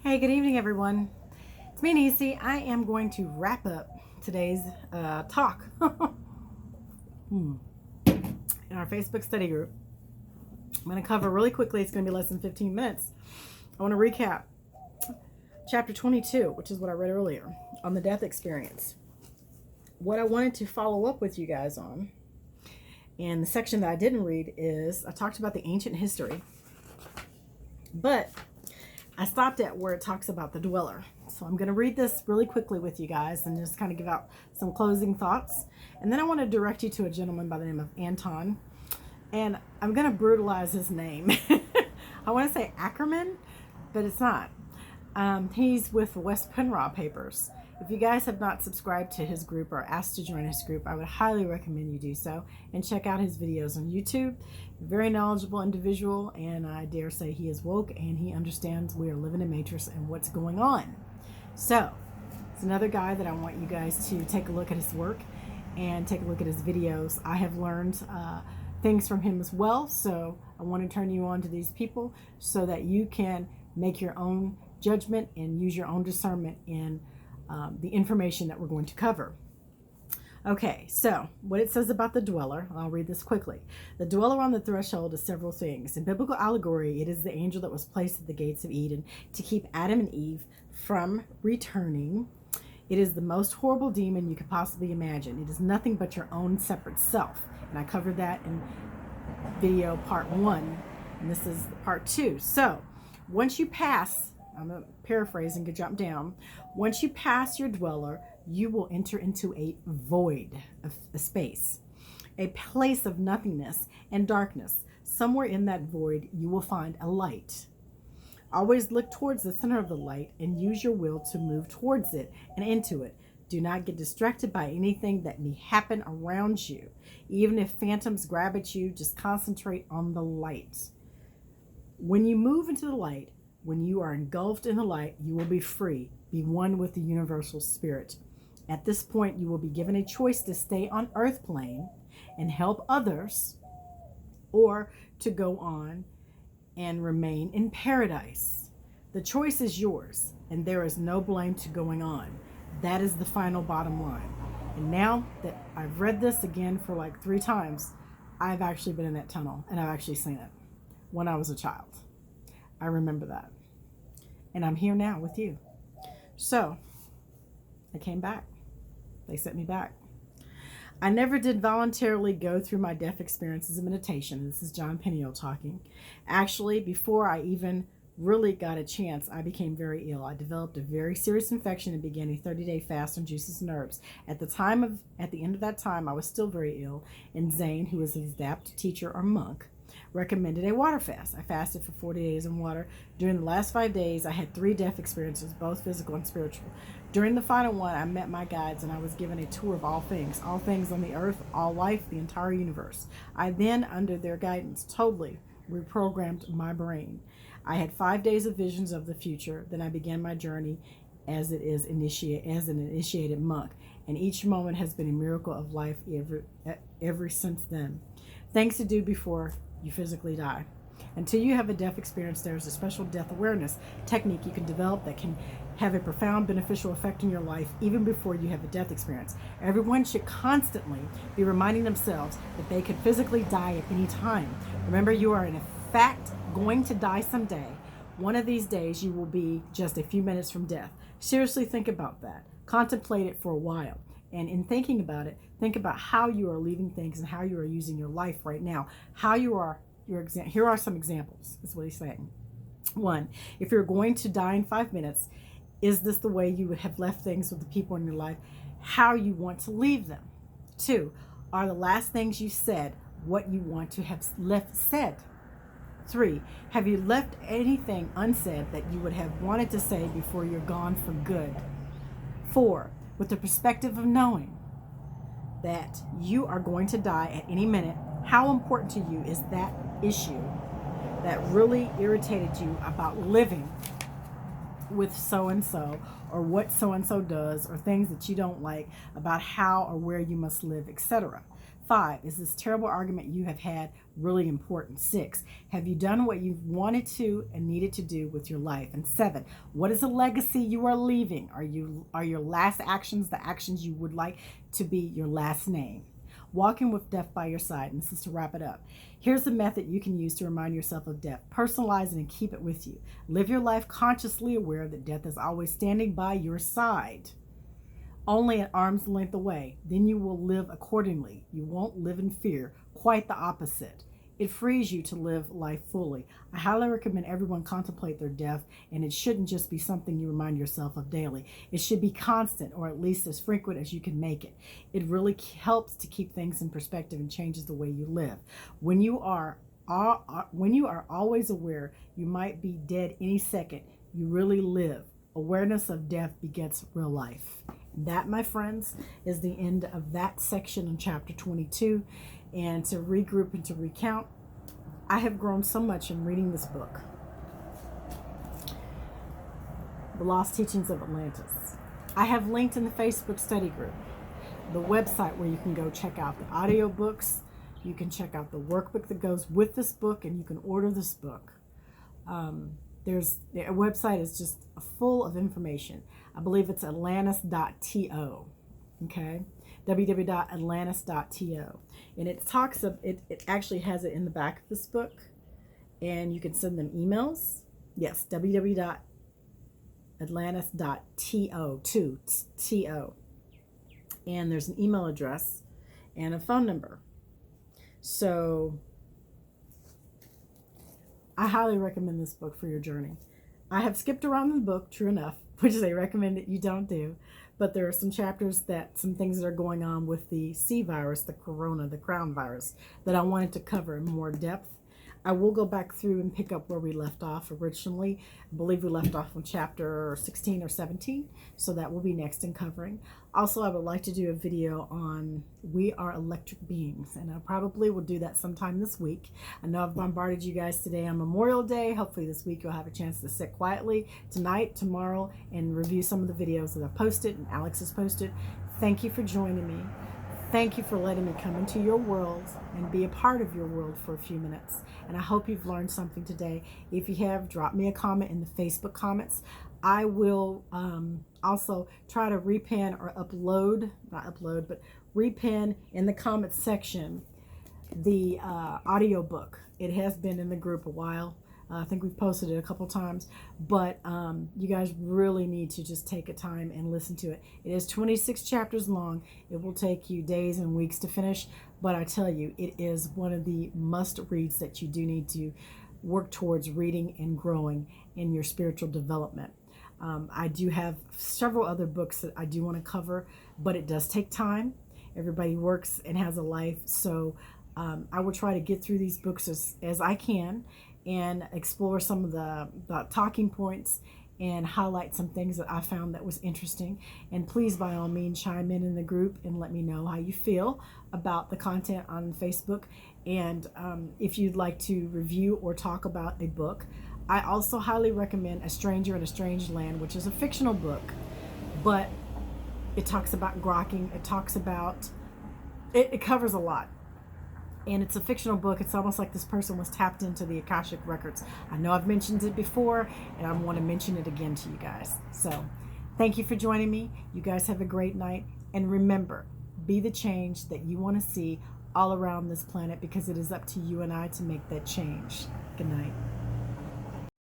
Hey, good evening, everyone. It's me, Nisi. I am going to wrap up today's talk in our Facebook study group. I'm going to cover really quickly. It's going to be less than 15 minutes. I want to recap chapter 22, which is what I read earlier, on the death experience. What I wanted to follow up with you guys on, and the section that I didn't read, is I talked about the ancient history, but I stopped at where it talks about the dweller. So I'm going to read this really quickly with you guys and just kind of give out some closing thoughts. And then I want to direct you to a gentleman by the name of Anton. And I'm going to brutalize his name. I want to say Ackerman, but it's not. He's with the West Penraw Papers. If you guys have not subscribed to his group or asked to join his group, I would highly recommend you do so and check out his videos on YouTube. Very knowledgeable individual, and I dare say he is woke and he understands we are living in Matrix and what's going on. So, it's another guy that I want you guys to take a look at his work and take a look at his videos. I have learned things from him as well, so I want to turn you on to these people so that you can make your own judgment and use your own discernment in the information that we're going to cover. Okay, so what it says about the dweller, I'll read this quickly. The dweller on the threshold is several things. In biblical allegory, it is the angel that was placed at the gates of Eden to keep Adam and Eve from returning. It is the most horrible demon you could possibly imagine. It is nothing but your own separate self. And I covered that in video part 1, and this is part 2. So once you pass, I'm going to paraphrase and jump down. Once you pass your dweller, you will enter into a void of a space, a place of nothingness and darkness. Somewhere in that void, you will find a light. Always look towards the center of the light and use your will to move towards it and into it. Do not get distracted by anything that may happen around you. Even if phantoms grab at you, just concentrate on the light. When you move into the light, when you are engulfed in the light, you will be free, be one with the universal spirit. At this point, you will be given a choice to stay on earth plane and help others, or to go on and remain in paradise. The choice is yours, and there is no blame to going on. That is the final bottom line. And now that I've read this again for like 3 times, I've actually been in that tunnel, and I've actually seen it when I was a child. I remember that. And I'm here now with you. So, I came back. They sent me back. I never did voluntarily go through my death experiences in meditation. This is John Peniel talking. Actually, before I even really got a chance, I became very ill. I developed a very serious infection and began a 30-day fast on juices and herbs. At the end of that time, I was still very ill, and Zane, who was his adept teacher or monk, recommended a water fast. I fasted for 40 days in water. During the last 5 days, I had 3 death experiences, both physical and spiritual. During the final one, I met my guides and I was given a tour of all things on the earth, all life, the entire universe. I then, under their guidance, totally reprogrammed my brain. I had 5 days of visions of the future. Then I began my journey as an initiated monk, and each moment has been a miracle of life ever since then. Things to do before you physically die. Until you have a death experience, there's a special death awareness technique you can develop that can have a profound beneficial effect in your life even before you have a death experience. Everyone should constantly be reminding themselves that they could physically die at any time. Remember, you are in fact going to die someday. One of these days you will be just a few minutes from death. Seriously think about that. Contemplate it for a while. And in thinking about it, think about how you are leaving things and how you are using your life right now. Here are some examples, is what he's saying. 1, if you're going to die in 5 minutes, is this the way you would have left things with the people in your life, how you want to leave them? 2, are the last things you said what you want to have left said? 3, have you left anything unsaid that you would have wanted to say before you're gone for good? 4, with the perspective of knowing that you are going to die at any minute, how important to you is that issue that really irritated you about living with so-and-so, or what so-and-so does, or things that you don't like about how or where you must live, etc. 5, is this terrible argument you have had really important? 6, have you done what you've wanted to and needed to do with your life? And 7, what is the legacy you are leaving? Are your last actions the actions you would like to be your last name? Walking with death by your side. And this is to wrap it up. Here's the method you can use to remind yourself of death. Personalize it and keep it with you. Live your life consciously aware that death is always standing by your side, only at arm's length away. Then you will live accordingly. You won't live in fear. Quite the opposite. It frees you to live life fully. I highly recommend everyone contemplate their death, and it shouldn't just be something you remind yourself of daily. It should be constant, or at least as frequent as you can make it. It really helps to keep things in perspective and changes the way you live. When you are always aware you might be dead any second, you really live. Awareness of death begets real life. That, my friends, is the end of that section in chapter 22. And to regroup and to recount, I have grown so much in reading this book, The Lost Teachings of Atlantis. I have linked in the Facebook study group the website where you can go check out the audiobooks. You can check out the workbook that goes with this book, and you can order this book. The website is just full of information. I believe it's atlantis.to. Okay, www.atlantis.to, and it talks of it. It actually has it in the back of this book, and you can send them emails. Yes, www.atlantis.to, and there's an email address and a phone number. So I highly recommend this book for your journey. I have skipped around the book, true enough, which they recommend that you don't do. But there are some chapters some things that are going on with the C virus, the corona, the crown virus, that I wanted to cover in more depth. I will go back through and pick up where we left off originally. I believe we left off on chapter 16 or 17, so that will be next in covering. Also, I would like to do a video on We Are Electric Beings, and I probably will do that sometime this week. I know I've bombarded you guys today on Memorial Day. Hopefully this week you'll have a chance to sit quietly tonight, tomorrow, and review some of the videos that I've posted and Alex has posted. Thank you for joining me. Thank you for letting me come into your world and be a part of your world for a few minutes. And I hope you've learned something today. If you have, drop me a comment in the Facebook comments. I will also try to repin or repin in the comments section the audiobook. It has been in the group a while. I think we've posted it a couple times, but you guys really need to just take a time and listen to it. It is 26 chapters long. It will take you days and weeks to finish, but I tell you, it is one of the must reads that you do need to work towards reading and growing in your spiritual development. I do have several other books that I do want to cover, but it does take time. Everybody works and has a life, so I will try to get through these books as I can and explore some of the talking points and highlight some things that I found that was interesting. And please, by all means, chime in the group and let me know how you feel about the content on Facebook. And if you'd like to review or talk about a book, I also highly recommend A Stranger in a Strange Land, which is a fictional book, but it talks about grokking. It talks about, it covers a lot. And it's a fictional book. It's almost like this person was tapped into the Akashic records. I know I've mentioned it before, and I want to mention it again to you guys. So thank you for joining me. You guys have a great night. And remember, be the change that you want to see all around this planet, because it is up to you and I to make that change. Good night.